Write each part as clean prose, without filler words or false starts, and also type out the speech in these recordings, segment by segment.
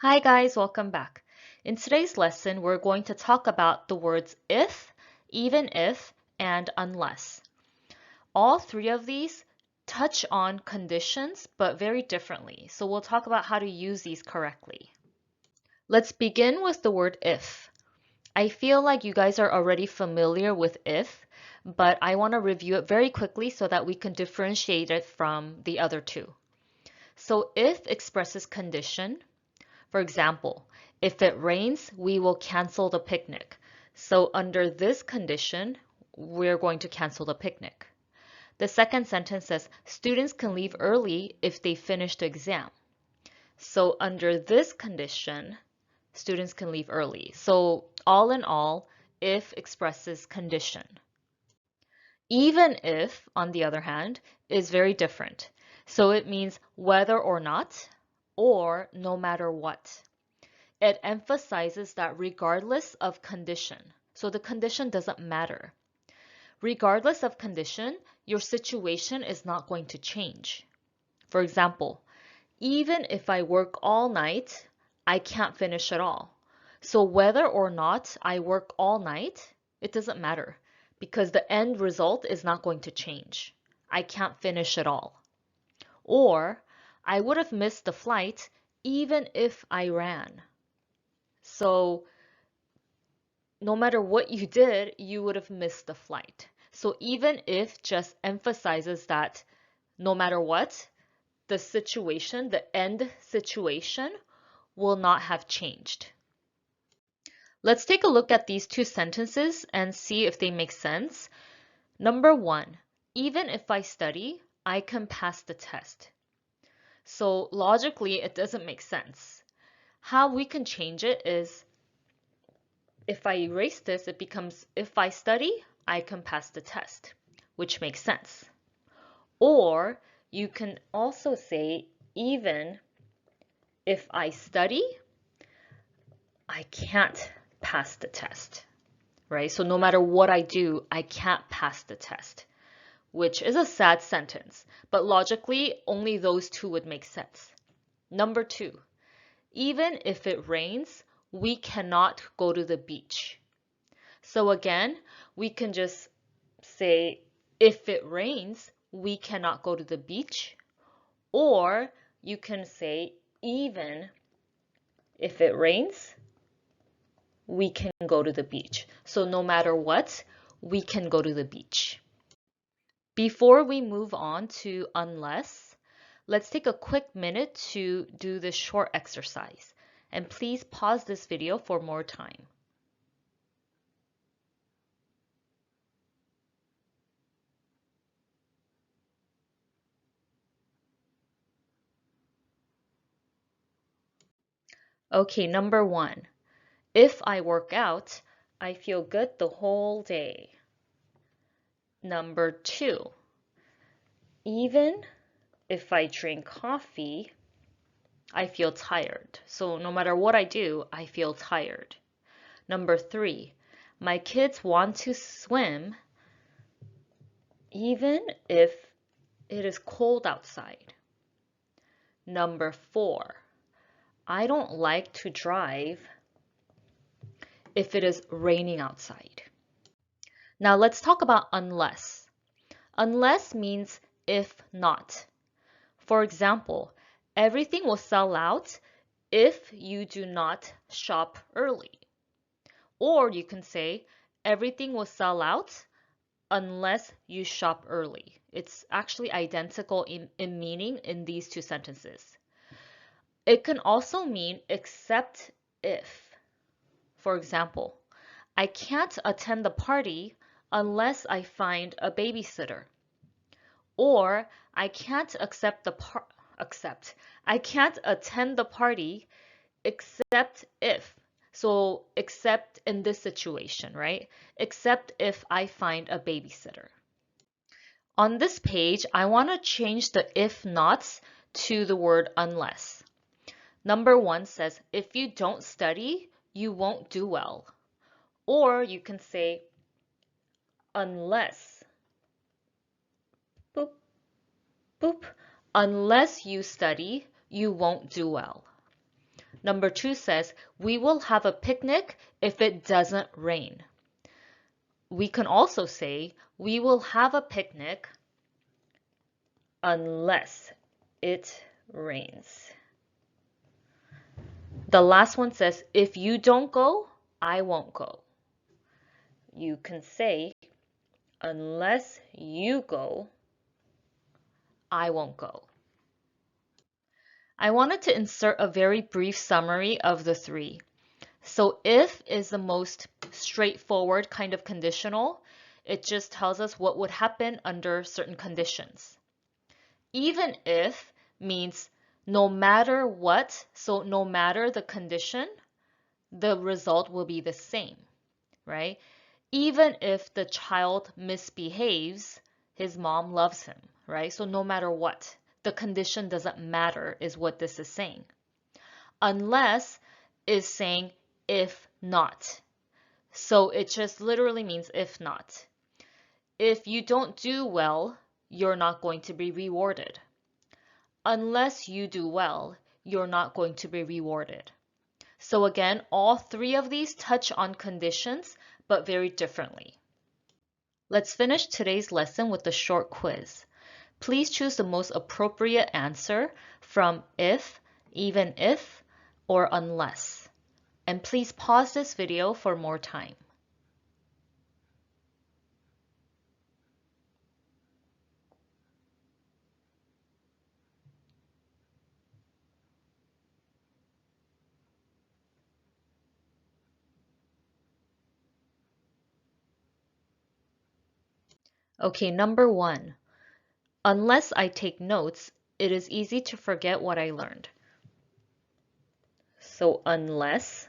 Hi guys, welcome back. In today's lesson, we're going to talk about the words if, even if, and unless. All three of these touch on conditions, but very differently. So we'll talk about how to use these correctly. Let's begin with the word if. I feel like you guys are already familiar with if, but I want to review it very quickly so that we can differentiate it from the other two. So if expresses condition. For example, if it rains, we will cancel the picnic. So under this condition, we're going to cancel the picnic. The second sentence says students can leave early if they finish the exam. So under this condition, students can leave early. So all in all, if expresses condition. Even if, on the other hand, is very different. So it means whether or not, or no matter what. It emphasizes that regardless of condition, so the condition doesn't matter. Regardless of condition, your situation is not going to change. For example, even if I work all night, I can't finish it all. So whether or not I work all night, it doesn't matter because the end result is not going to change. I can't finish it all. Or I would have missed the flight even if I ran. So no matter what you did, you would have missed the flight. So even if just emphasizes that no matter what, the situation, the end situation, will not have changed. Let's take a look at these two sentences and see if they make sense. Number one, even if I study, I can pass the test. So logically, it doesn't make sense. How we can change it is if I erase this, it becomes if I study, I can pass the test, which makes sense. Or you can also say, even if I study, I can't pass the test, right? So no matter what I do, I can't pass the test, which is a sad sentence, but logically, only those two would make sense. Number two, even if it rains, we cannot go to the beach. So again, we can just say, if it rains, we cannot go to the beach. Or you can say, even if it rains, we can go to the beach. So no matter what, we can go to the beach. Before we move on to unless, let's take a quick minute to do this short exercise. And please pause this video for more time. Okay, number one. If I work out, I feel good the whole day. Number two, even if I drink coffee, I feel tired. So no matter what I do, I feel tired. Number three, my kids want to swim even if it is cold outside. Number four, I don't like to drive if it is raining outside. Now let's talk about unless. Unless means if not. For example, everything will sell out if you do not shop early. Or you can say everything will sell out unless you shop early. It's actually identical in meaning in these two sentences. It can also mean except if. For example, I can't attend the party unless I find a babysitter. Or I can't I can't attend the party except if. So except in this situation, right? Except if I find a babysitter. On this page, I want to change the if nots to the word unless. Number one says, if you don't study, you won't do well. Or you can say, unless, boop, boop, unless you study, you won't do well. Number 2 says, we will have a picnic if it doesn't rain. We can also say, we will have a picnic unless it rains. The last one says, if you don't go, I won't go. You can say, unless you go, I won't go. I wanted to insert a very brief summary of the three. So if is the most straightforward kind of conditional. It just tells us what would happen under certain conditions. Even if means no matter what, so no matter the condition, the result will be the same, right? Even if the child misbehaves, his mom loves him, right? So no matter what, the condition doesn't matter is what this is saying. Unless is saying if not. So it just literally means if not. If you don't do well, you're not going to be rewarded. Unless you do well, you're not going to be rewarded. So again, all three of these touch on conditions, but very differently. Let's finish today's lesson with a short quiz. Please choose the most appropriate answer from if, even if, or unless. And please pause this video for more time. Okay, number 1. Unless I take notes, it is easy to forget what I learned. So unless,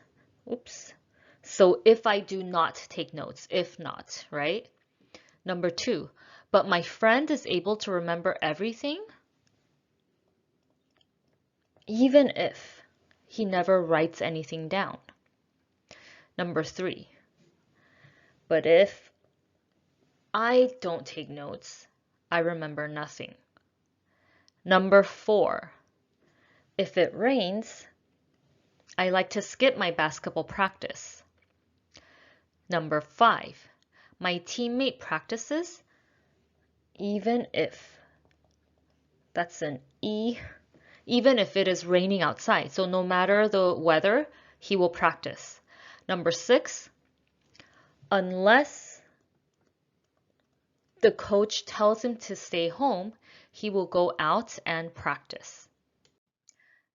oops. So if I do not take notes, if not, right? Number 2, but my friend is able to remember everything, even if he never writes anything down. Number 3, but if I don't take notes, I remember nothing. Number 4, if it rains, I like to skip my basketball practice. Number 5, my teammate practices even if. That's an E. Even if it is raining outside. So no matter the weather, he will practice. Number 6, unless the coach tells him to stay home, he will go out and practice.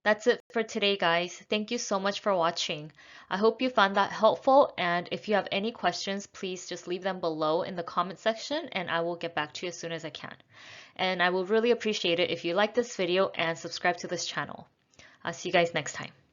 That's it for today, guys. Thank you so much for watching. I hope you found that helpful, and if you have any questions, please just leave them below in the comment section and I will get back to you as soon as I can. And I will really appreciate it if you like this video and subscribe to this channel. I'll see you guys next time.